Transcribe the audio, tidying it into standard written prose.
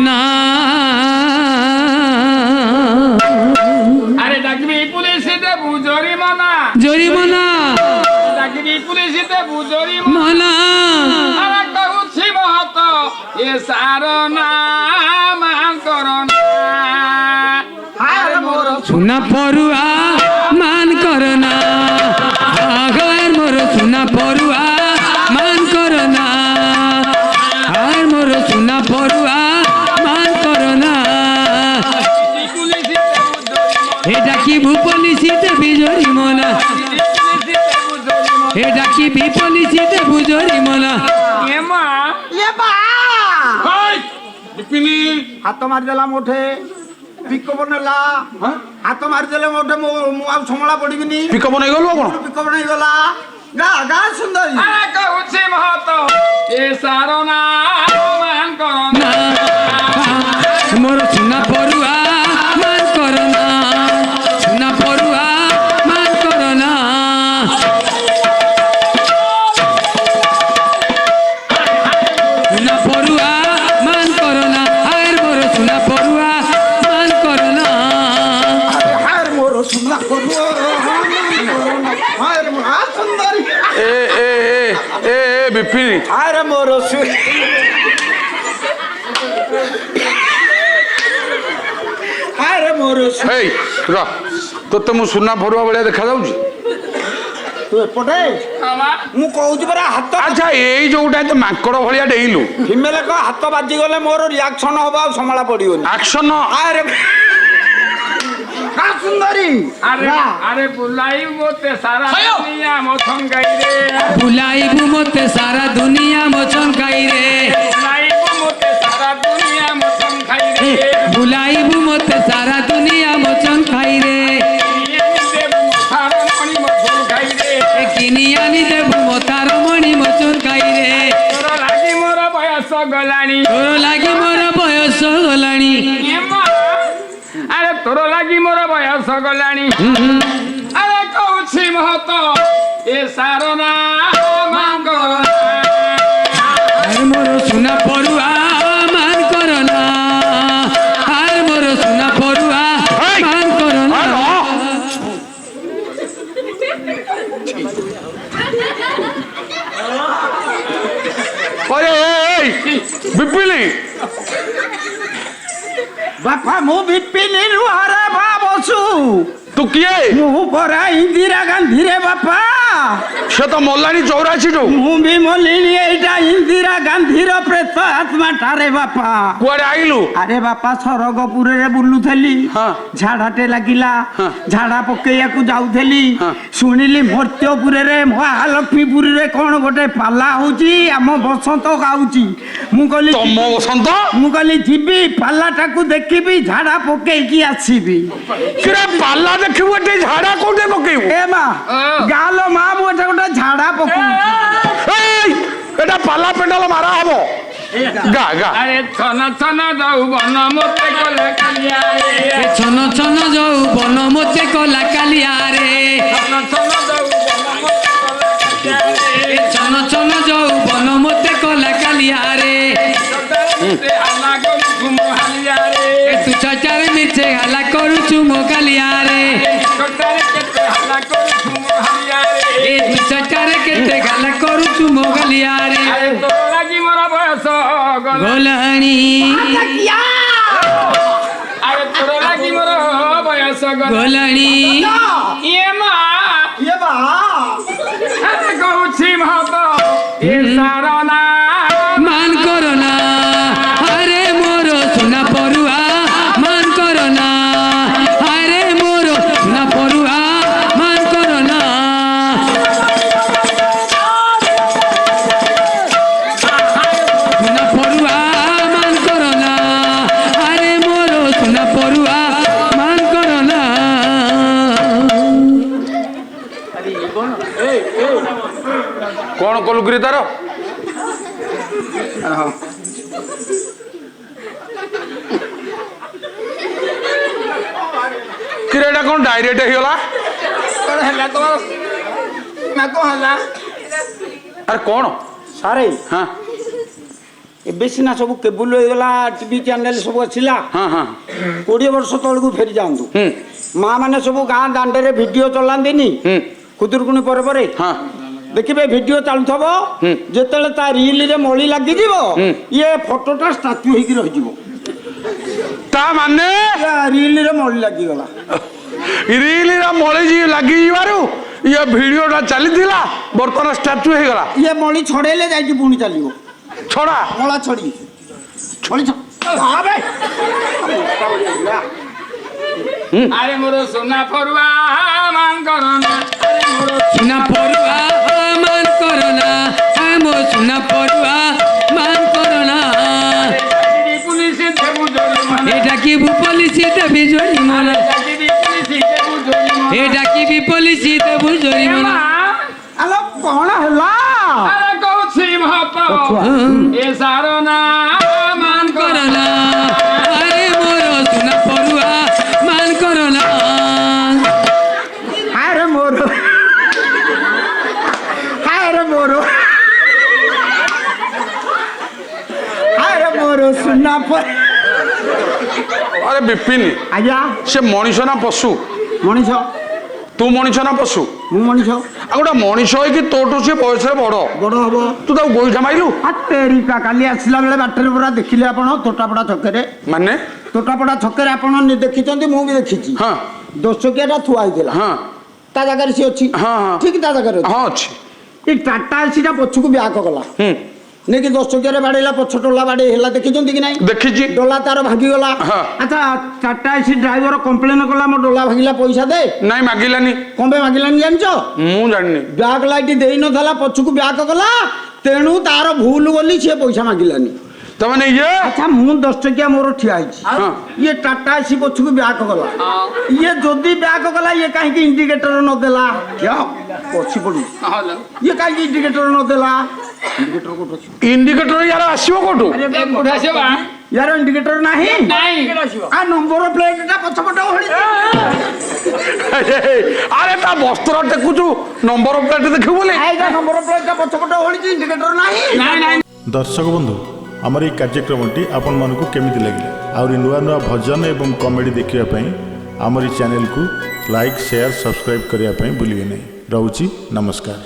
না আরে ডাকবি পুলিশে বুঝরিমানা জরিমানা ডাকবি পুলিশে বুঝরিমানা মানা আরে কহুছি মহত এ সারনা মান করনা আরে মোর সুনা পড়ুয়া মান করনা আগর মোর সুনা পড়ুয়া মান করনা আর মোর সুনা পড়ুয়া মান করনা পুলিশে বুঝরিমানা এটা কি ভূপলিশিতে বিজরিমানা এটা কি বিপলিশিতে বুজরিমানা এমা এ বা হাই বিপিনি হাত মারিদেলা মোঠে পিকপ নেলা হাত মারিদেলে মোঠে ମୁଁ ଆଉ ସମ୍ଭଳା ପଡ଼ିବିନି ପିକ ବନେଇ ଗଲୁ ଆପଣ ପିକପ ନେଇଗଲା ଗା ଗା ସୁନ୍ଦରୀ আরে কহুছি মহত এ সারনা মান করনা মোর সুনা পড়ুয়া মান করনা সুনা পড়ুয়া মান করনা সুনা পড়ুয়া মান করনা আর মোর সুনা পড়ুয়া মান করনা হার মোর সুন্দর করু হার মোর আ সুন্দରୀ ଏ ଏ ଏ ଏ ଏ ବିପିନି ହାର ମୋର ହାର ମୋର ହେଇ ର ତୋତେ ମୁଁ ସୁନା ଭରୁଆ ଭଳିଆ ଦେଖାଯାଉଛି ତୁ ଏପଟେ আমা ମୁଁ କହୁଛି ପରା ହାତ ଆଚ୍ଛା ଏଇ ଯୋଉଟା ଏତେ ମାଙ୍କଡ ଭଳିଆ ଡେଇଁଲୁ ଫିମେଲ ଏକ ହାତ ବାଜିଗଲେ ମୋର ରିଆକ୍ସନ ହବ ଆଉ ସମ୍ଭାଳା ପଡ଼ିବନି ଆକ୍ସନ ଆରେ କା ସୁନ୍ଦରୀ আরে আরে বুলাই মতে সারা দুনিয়া মথন গাইরে বুলাইবু মতে সারা দুনিয়া মোচন খাইরে বুলাই মতে সারা দুনিয়া মথন খাইরে বুলাইবু মতে সারা দুনিয়া মোচন খাইরে সারা মনি মথন খাইরে কিনি আনি দেবু মতার মণি মোচন খাইরে তোর লাগি মোর বয়স গলানি তোর লাগি মোর বয়স গলানি এমা আরে তোর লাগি মোর বয়স গলানি আরে কହୁছি মহত এ সারনা মান করনা আর মোর সুনা পড়ুয়া মান করনা আর মোর সুনা পড়ুয়া মান করনা আরে এই বিপিনি ବାପା ମୁଁ ବିପିନିରୁ ହରେ ଭାବଛୁ ତୁ କିଏ ମୁଁ ପରା ଇନ୍ଦିରା ଗାନ୍ଧୀରେ ବାପା ସେ ତ ମଲାଣି 84 ମୁଁ ବି ମଲିଣି ଏଇଟା ଇନ୍ଦିରା ଗାନ୍ଧୀର ପ୍ରେତ ଆତ୍ମାଟାରେ ବାପା କୁଆଡେ ଆଇଲୁ ଆରେ ବାପା ସରଗପୁରରେ ବୁଲୁଥିଲି ହଁ। ଝାଡାଟେ ଲାଗିଲା ହଁ। ଝାଡା ପକେଇବାକୁ ଯାଉଥିଲି ହଁ। ଶୁଣିଲି ମର୍ତ୍ତ୍ୟପୁରରେ ମହାଲକ୍ଷ୍ମୀପୁରରେ କ'ଣ ଗୋଟେ ପାଲା ହଉଛି ଆମ ବସନ୍ତ ଗାଉଛି ମୁଁ କହିଲି ତମ ବସନ୍ତ ମୁଁ କହିଲି ଯିବି ପାଲାଟାକୁ ଦେଖିବି ଝାଡା ପକେଇକି ଆସିବି କିରେ ପାଲା ଦେଖିବୁ ଏଠି ଝାଡା କୋଉଠି ପକେଇବୁ ଏ ମା ଗାଲ ମା ମୁଁ ଏଟା ଗୋଟେ ଝାଡା ପକଉଛି ଏଇ এটা পালা পেন্ডাল মারা হবো গা গা আরে ছন ছন যাও বন মতে কলে কালিয়া রে ছন ছন যৌ বন মতে কলা কালিয়া রে ছন ছন যাও বন মতে কলে কালিয়া রে ছন ছন যৌ বন মতে কলা কালিয়া রে সদাতে আলা গম ঘুম হালিয়া রে তু চাচারে মিছে হালা করুছু মো কালিয়া রে সদারে কেতে হালা কর ঘুম হালিয়া রে এ তু চাচারে কেতে গালা করুছু মো কালিয়া রে আরে তোর লাগি মোর বয়স গলা গোলানি আরে তোর লাগি মোর বয়স গলা গোলানি ইয়ে মা ଇଏ ବା আরে কହୁছি মহত এ সারনা মান করনা আরে মোর সোনা পড়ুয়া মান করনা আরে মোর সোনা পড়ুয়া মান করনা সোনা পড়ুয়া মান করনা আরে মোর সোনা পড়ুয়া মান করনা কোন কলু গিরি তার কিরে এটা কোন ডাইরেক্ট হইগলা তোর হেলা তো না কো হেলা আরে কোন ସାରେ হ্যাঁ ଏବେ ସିନା ସବୁ କେବୁଲ ହେଇଗଲା টিভি ଚ୍ୟାନେଲ ସବୁ ଆସିଲା ହଁ ହଁ 20 ବର୍ଷ ତଳକୁ ଫେରି ଯାଆନ୍ତୁ ହୁଁ ମା ମାନେ ସବୁ ଗାଁ ଦାଣ୍ଡରେ ଭିଡିଓ ଚଲାନ୍ତିନି ହୁଁ ଖୁଦୁରୁକୁଣୀ ପରେ ହଁ ଦେଖିବେ ଭିଡିଓ ଚାଲୁଥିବ ଯେତେବେଳେ ତା ରିଲରେ ମଳି ଲାଗିଯିବ ଇଏ ଫଟୋଟା ଷ୍ଟାଚ୍ୟୁ ହେଇକି ରହିଯିବ ତା ମାନେ ରିଲରେ ମଳି ଲାଗିଗଲା ରିଲରେ ମଳି ଲାଗିଯିବାରୁ ଇଏ ଭିଡିଓଟା ଚାଲିଥିଲା ବର୍ତ୍ତମାନ ଷ୍ଟାଚ୍ୟୁ ହେଇଗଲା ଇଏ ମଳି ଛଡେଇଲେ ଯାଇକି ପୁଣି ଚାଲିବ ଛଡ଼ା ମଳା ଛଡି ମଳି ଆରେ ମୋର ସୁନା ପରୁଆ ମାନ କରନା ସୁନା ପରୁଆ ମାନ କରନା ମୋ ସୁନା পড়ুয়া মান করনা পুলিশ দেবু জরিমানা এটা কি পুলিশ দেবি জরিমানা পুলিশ দেবু জরিমানা এটা কি পুলিশ দেবু জরিমানা আলো କଣ ହେଲା আরে কৌছি ভাত এ সারনা মান করনা আরে মোর সুনা পড়ুয়া মান করনা ଆରେ ମୋର ସୁନା ଆରେ ବିପିନ ଆଜ୍ଞା ସେ ମଣିଷ ନା ପଶୁ ମଣିଷ ତୁ ମଣିଷ ନା ପଶୁ ମୁଁ ମଣିଷ ଆଉ ଗୋଟେ ମଣିଷ ହେଇକି ତୋଠୁ ସେ ବୟସରେ ବଡ ବଡ ହବ ତୁ ତାକୁ ଗୋଇଠା ମାଇଲୁ ତେରିକା କାଲି ଆସିଲା ବେଳେ ବାଟରେ ପୁରା ଦେଖିଲେ ଆପଣ ତୋଟାପଡ଼ା ଛକରେ ମାନେ ତୋଟାପଡ଼ା ଛକରେ ଆପଣ ଦେଖିଛନ୍ତି ମୁଁ ବି ଦେଖିଛି ହଁ ଦୋଷକିଆଟା ଥୁଆ ହେଇଥିଲା ହଁ ତା ଜାଗାରେ ସିଏ ଅଛି ହଁ, ହଁ। ଠିକ ତା ଜାଗାରେ ଅଛି ହଁ ଅଛି ଏ ଟାଟା ଏସିଟା ପଛକୁ ବ୍ୟାକ୍ ଗଲା ହୁଁ ନେଇକି ଦୋଷକିଆରେ ବାଡେଇଲା ପଛ ଟୋଲା ବାଡେଇ ହେଲା ଦେଖିଛନ୍ତି କି ନାଇଁ ଦେଖିଛି ଡୋଲା ତାର ଭାଙ୍ଗିଗଲା ହଁ। ଆଚ୍ଛା ଟାଟା ଏସି ଡ୍ରାଇଭର କମ୍ପ୍ଲେନ କଲା ମୋ ଡୋଲା ଭାଙ୍ଗିଲା ପଇସା ଦେ ନାଇଁ ମାଗିଲାନି କଣ ପାଇଁ ମାଗିଲାନି ଜାଣିଛ ମୁଁ ଜାଣିନି ବ୍ୟାକ୍ ଲାଇଟ୍ ଦେଇନଥିଲା ପଛକୁ ବ୍ୟାକ୍ ଗଲା ତେଣୁ ତାର ଭୁଲ ବୋଲି ସିଏ ପଇସା ମାଗିଲାନି ତାମାନେ ଇଏ ଆଚ୍ଛା ମୁଁ 10 ଟକିଆ ମୋର ଠିଆ ହେଇଛି ହଁ ଇଏ ଟାଟା ଏସି ପଛକୁ ବ୍ୟାକ୍ ଗଲା ଇଏ ଯଦି ବ୍ୟାକ୍ ଗଲା ଇଏ କାହିଁକି ଇଣ୍ଡିକେଟର ନଦେଲା ପଛି ପଡୁ ଇଏ କାହିଁକି ଇଣ୍ଡିକେଟର ନଦେଲା ଇଣ୍ଡିକେଟର କୋଉଠି ଅଛି ଇଣ୍ଡିକେଟର ୟାର ଆସିବ କୋଉଠୁ কোঠা সেবা ୟାର ଇଣ୍ଡିକେଟର ନାହିଁ নাই ଆ ନମ୍ବର ପ୍ଲେଟଟା ପଛପଟେ ଓହଳି ଆରେ ତା ବସ୍ତ୍ର ଟେକୁଛୁ ନମ୍ବର ପ୍ଲେଟ ଦେଖିବୁ ବୋଲି ଏଇଟା ନମ୍ବର ପ୍ଲେଟଟା ପଛପଟେ ଓହଳିଛି ଇଣ୍ଡିକେଟର ନାହିଁ নাই নাই दर्शक बंधु आमर ये कार्यक्रमटी आपण मानकु केमिति लगिला आउरी नुआ नुआ भजन एवं कॉमेडी देखिया पई आमर चैनल को लाइक शेयर सब्सक्राइब करिया पई भूलिए नहीं रहउची नमस्कार।